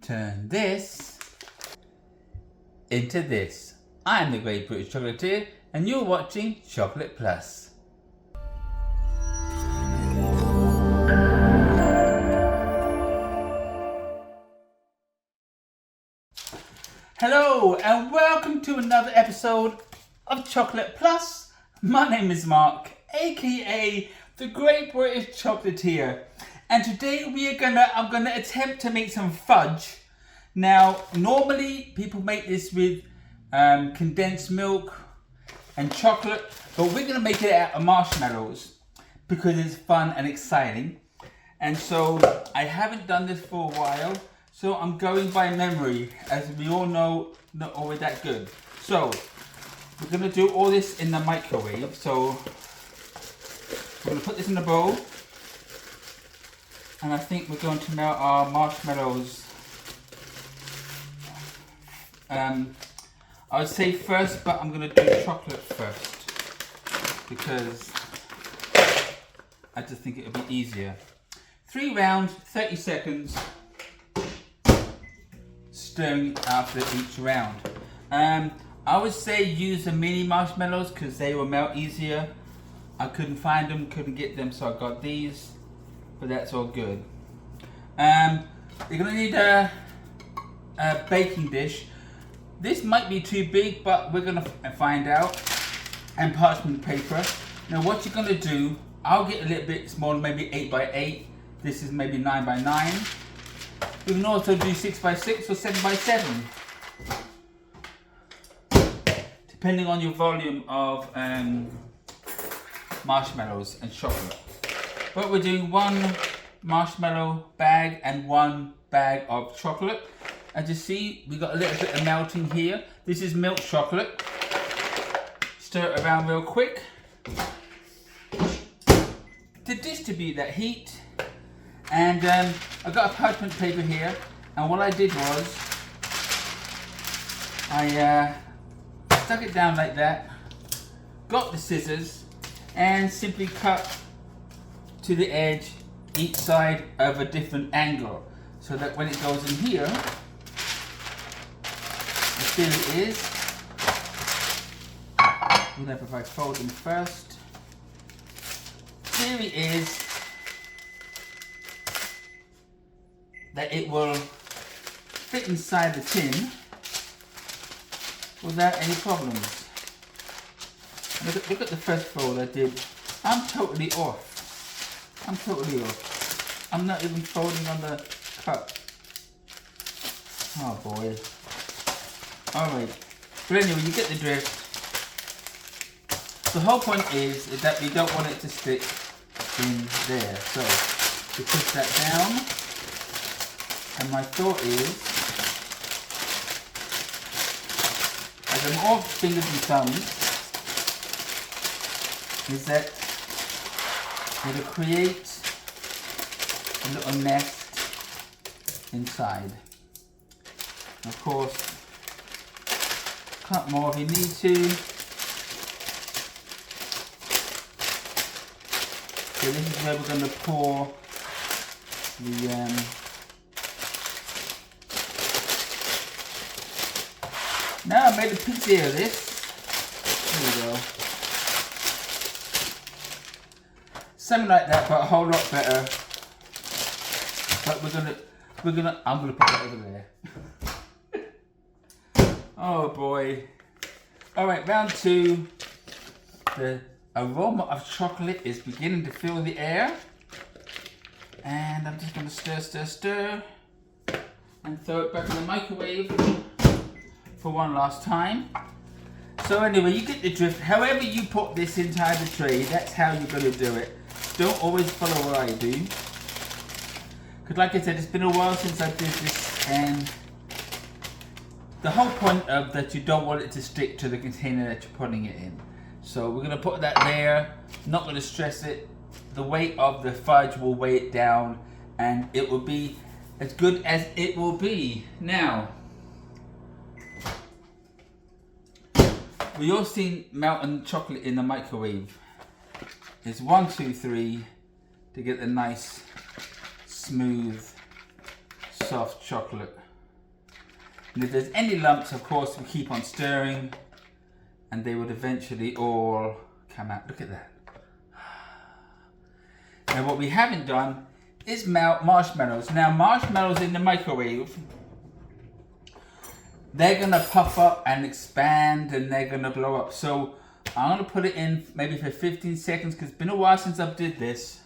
Turn this into this. I am the Great British Chocolatier and you're watching Chocolate Plus. Hello and welcome to another episode of Chocolate Plus. My name is Mark, aka the Great British Chocolatier, and today I'm gonna attempt to make some fudge. Now, normally people make this with condensed milk and chocolate, but we're gonna make it out of marshmallows because it's fun and exciting. And so I haven't done this for a while, so I'm going by memory, as we all know, not always that good. So we're gonna do all this in the microwave. So we're gonna put this in a bowl, and I think we're going to melt our marshmallows. I would say first, but I'm gonna do chocolate first because I just think it would be easier. 3 rounds, 30 seconds. Stirring after each round. I would say use the mini marshmallows because they will melt easier. I couldn't find them, couldn't get them, so I got these, but that's all good. You're gonna need a baking dish. This might be too big, but we're gonna find out. And parchment paper. Now what you're gonna do, I'll get a little bit smaller, maybe 8 by 8. This is maybe 9 by 9. We can also do 6 by 6 or 7 by 7, depending on your volume of marshmallows and chocolate. But we're doing 1 marshmallow bag and 1 bag of chocolate. As you see, we got a little bit of melting here. This is milk chocolate. Stir it around real quick to distribute that heat. And I've got a parchment paper here, and what I did was I stuck it down like that, got the scissors, and simply cut to the edge each side of a different angle, so that when it goes in here, the theory is, whatever, if I fold them first, theory is that it will fit inside the tin without any problems. Look at the first fold I did. I'm totally off. I'm not even folding on the cup. Oh boy. Alright. But anyway, you get the drift. The whole point is that we don't want it to stick in there. So, you push that down. And my thought is, as I'm off fingers and thumbs, is that it'll create a little nest inside. And of course, cut more if you need to. So this is where we're going to pour the now I made a pizza of this. There we go. Something like that, but a whole lot better. But I'm gonna put it over there. Oh boy. Alright, round 2. The aroma of chocolate is beginning to fill the air. And I'm just gonna stir, and throw it back in the microwave for one last time. So anyway, you get the drift. However you put this inside the tray, that's how you're going to do it. Don't always follow what I do, because like I said, it's been a while since I did this, and the whole point of that, you don't want it to stick to the container that you're putting it in. So we're going to put that there, not going to stress it. The weight of the fudge will weigh it down, and it will be as good as it will be. Now, we all seen melting chocolate in the microwave. It's 1, 2, 3 to get the nice, smooth, soft chocolate. And if there's any lumps, of course, we keep on stirring and they would eventually all come out. Look at that. Now what we haven't done is melt marshmallows. Now marshmallows in the microwave, they're gonna puff up and expand and they're gonna blow up. So I'm gonna put it in maybe for 15 seconds because it's been a while since I did this.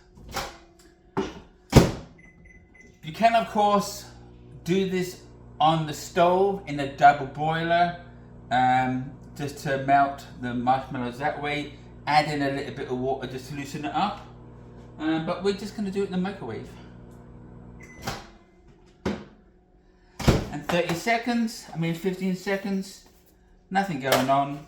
You can of course do this on the stove in a double boiler, just to melt the marshmallows that way. Add in a little bit of water just to loosen it up. But we're just going to do it in the microwave. And 15 seconds, nothing going on.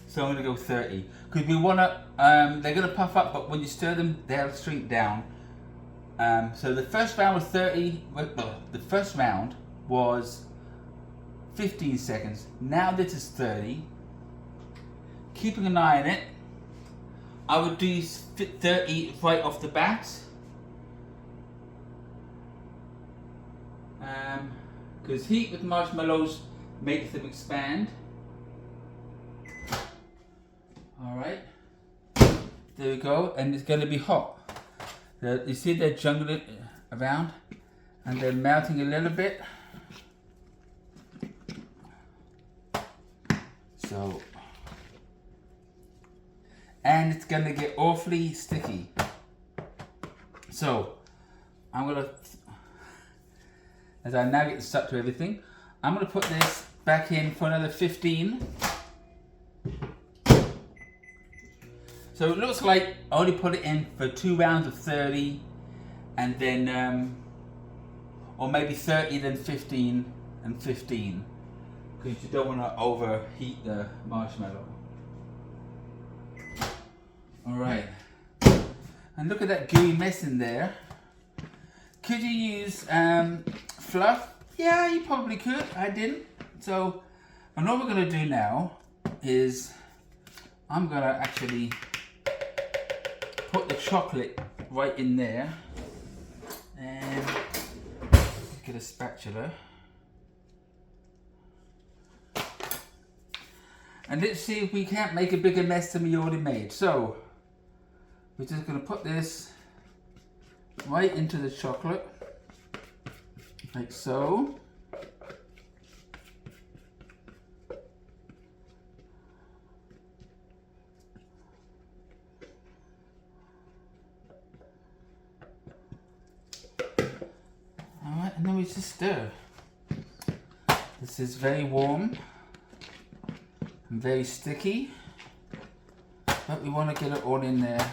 So I'm going to go 30. Because we want to, they're going to puff up, but when you stir them, they'll shrink down. So the first round was 30, well, the first round was 15 seconds. Now this is 30. Keeping an eye on it. I would do 30 right off the bat. Because heat with marshmallows makes them expand. Alright. There we go. And it's going to be hot. You see they're juggling around and they're melting a little bit. So, and it's gonna get awfully sticky. So, I'm gonna, as I now get stuck to everything, I'm gonna put this back in for another 15. So it looks like I only put it in for 2 rounds of 30 and then, or maybe 30 then 15 and 15. Because you don't want to overheat the marshmallow. Alright. And look at that gooey mess in there. Could you use fluff? Yeah, you probably could. I didn't. So, and what we're going to do now is I'm going to actually put the chocolate right in there and get a spatula. And let's see if we can't make a bigger mess than we already made. So, we're just going to put this right into the chocolate, like so. Alright, and then we just stir. This is very warm. Very sticky, but we want to get it all in there.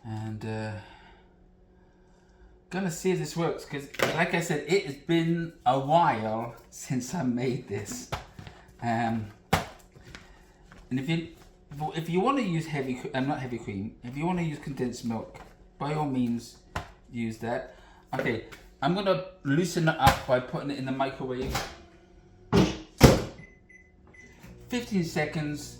And gonna see if this works because, like I said, it has been a while since I made this. And if you want to use not heavy cream, if you want to use condensed milk, by all means use that. Okay, I'm going to loosen it up by putting it in the microwave. 15 seconds.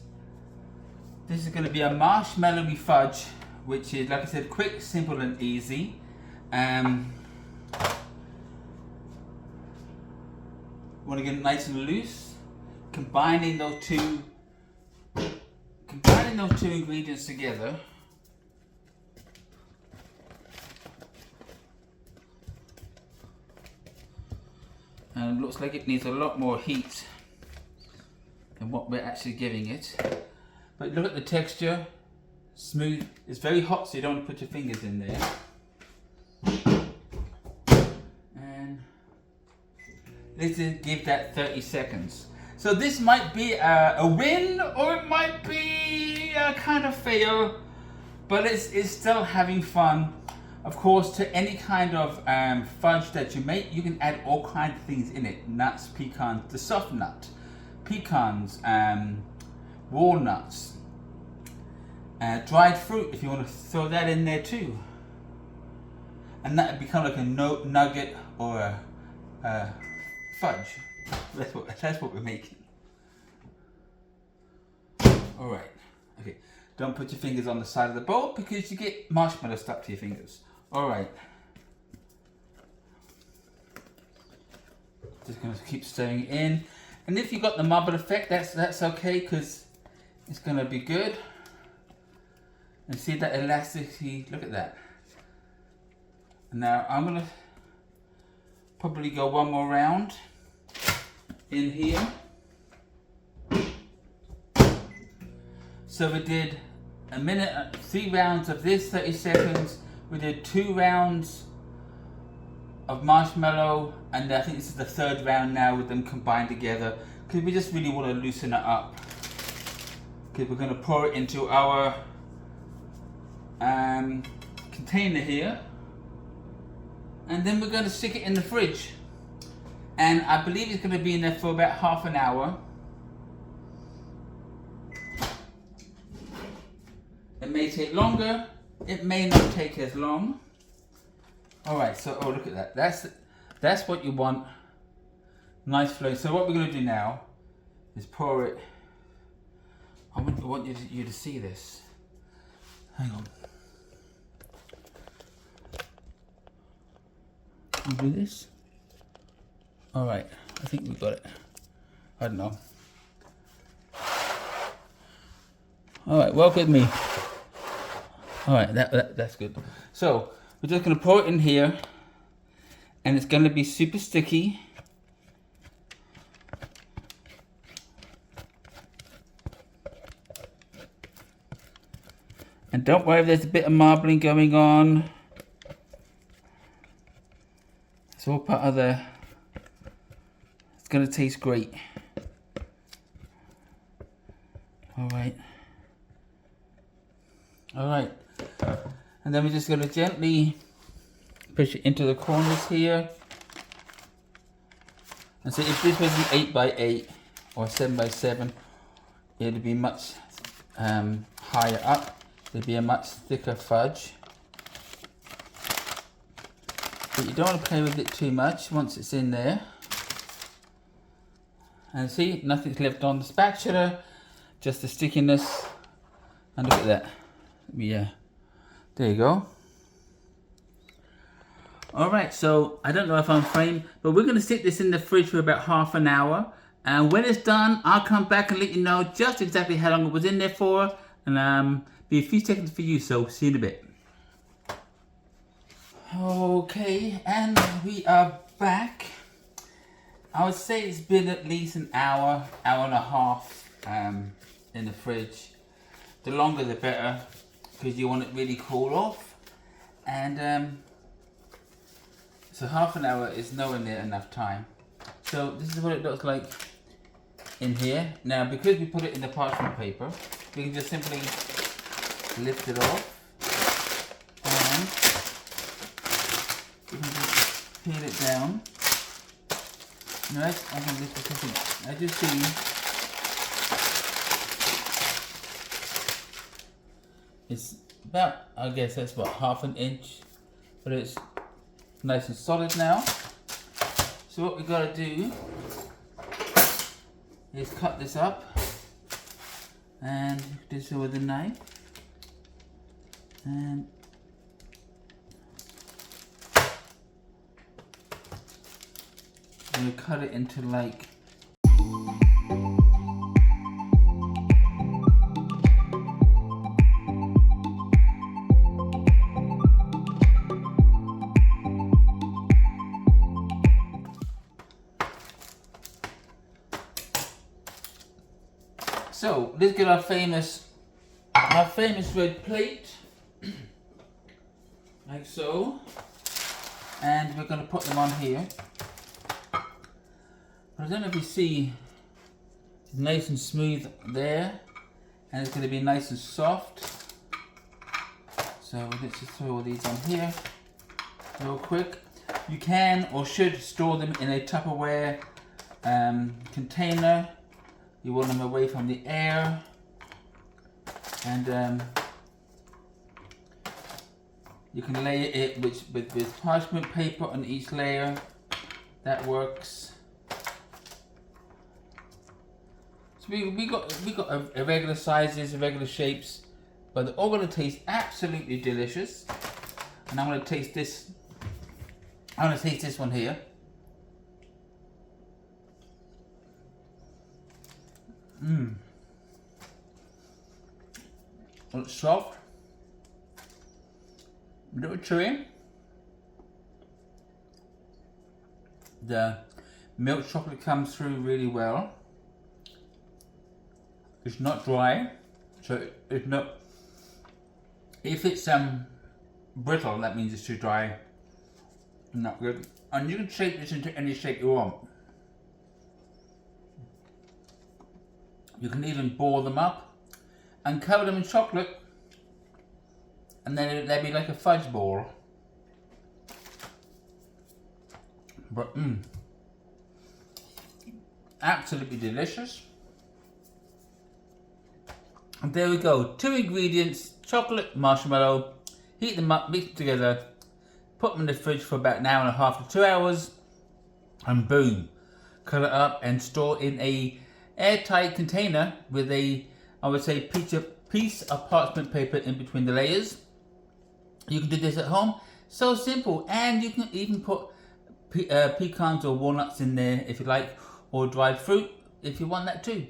This is going to be a marshmallowy fudge, which is, like I said, quick, simple and easy. Want to get it nice and loose. Combining those two ingredients together, and it looks like it needs a lot more heat than what we're actually giving it. But look at the texture, smooth. It's very hot, so you don't want to put your fingers in there. And let's give that 30 seconds. So this might be a win, or it might be a kind of fail, but it's still having fun. Of course, to any kind of fudge that you make, you can add all kinds of things in it. Nuts, pecans, the soft nut, pecans, walnuts, dried fruit if you want to throw that in there too. And that would become like a nugget or a fudge. That's what we're making. All right. Okay. Don't put your fingers on the side of the bowl because you get marshmallow stuck to your fingers. All right. Just going to keep stirring it in. And if you got the marble effect, that's okay because it's going to be good. And see that elasticity? Look at that. Now I'm going to probably go one more round in here. So we did a minute, 3 rounds of this, 30 seconds. We did 2 rounds of marshmallow, and I think this is the 3rd round now with them combined together because we just really want to loosen it up. Because we're going to pour it into our container here, and then we're going to stick it in the fridge. And I believe it's going to be in there for about half an hour. It may take longer, it may not take as long. Alright, so oh look at that. That's what you want. Nice flow. So what we're going to do now is pour it. I want you to see this. Hang on. I'll do this. Alright, I think we've got it. I don't know. Alright, work with me. Alright, that's good. So, we're just going to pour it in here. And it's going to be super sticky. And don't worry if there's a bit of marbling going on. It's all part of the... It's going to taste great. Alright. Alright. And then we're just going to gently push it into the corners here. And so if this was an 8 by 8 or 7 by 7, it would be much higher up. It'd be a much thicker fudge. But you don't want to play with it too much once it's in there. And see, nothing's left on the spatula, just the stickiness. And look at that. Yeah, there you go. Alright, so I don't know if I'm framed, but we're going to stick this in the fridge for about half an hour. And when it's done, I'll come back and let you know just exactly how long it was in there for. And be a few seconds for you, so see you in a bit. Okay, and we are back. I would say it's been at least an hour, hour and a half in the fridge. The longer the better, because you want it really cool off. And so half an hour is nowhere near enough time. So this is what it looks like in here. Now because we put it in the parchment paper, we can just simply lift it off and you can just peel it down. Now I'm going to lift this in. As you see, it's about, I guess that's about ½ an inch, but it's nice and solid now. So what we've got to do is cut this up, and do so with a knife, and I'm going to cut it into like so let's get our famous red plate, like so, and we're going to put them on here. But I don't know if you see, it's nice and smooth there, and it's going to be nice and soft. So let's just throw all these on here real quick. You can or should store them in a Tupperware container. You want them away from the air, and you can layer it with parchment paper on each layer. That works. So we got irregular sizes, irregular shapes, but they're all going to taste absolutely delicious. And I'm going to taste this. I'm going to taste this one here. Well, it's soft, a little chewy. The milk chocolate comes through really well. It's not dry, so it's not. If it's brittle, that means it's too dry. Not good. And you can shape this into any shape you want. You can even ball them up and cover them in chocolate, and then they'll be like a fudge ball. But absolutely delicious. And there we go. 2 ingredients: chocolate, marshmallow. Heat them up, mix them together, put them in the fridge for about 1.5 to 2 hours, and boom, cut it up and store in a airtight container with a, I would say, piece of parchment paper in between the layers. You can do this at home. So simple. And you can even put pecans or walnuts in there if you like, or dried fruit if you want that too.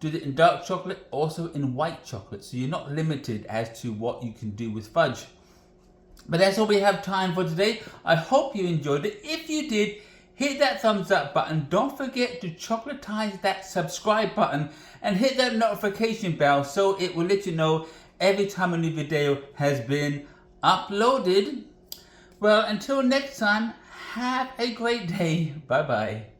Do it in dark chocolate, also in white chocolate, so you're not limited as to what you can do with fudge. But that's all we have time for today. I hope you enjoyed it. If you did, hit that thumbs up button. Don't forget to chocolatize that subscribe button and hit that notification bell so it will let you know every time a new video has been uploaded. Well, until next time, have a great day. Bye bye.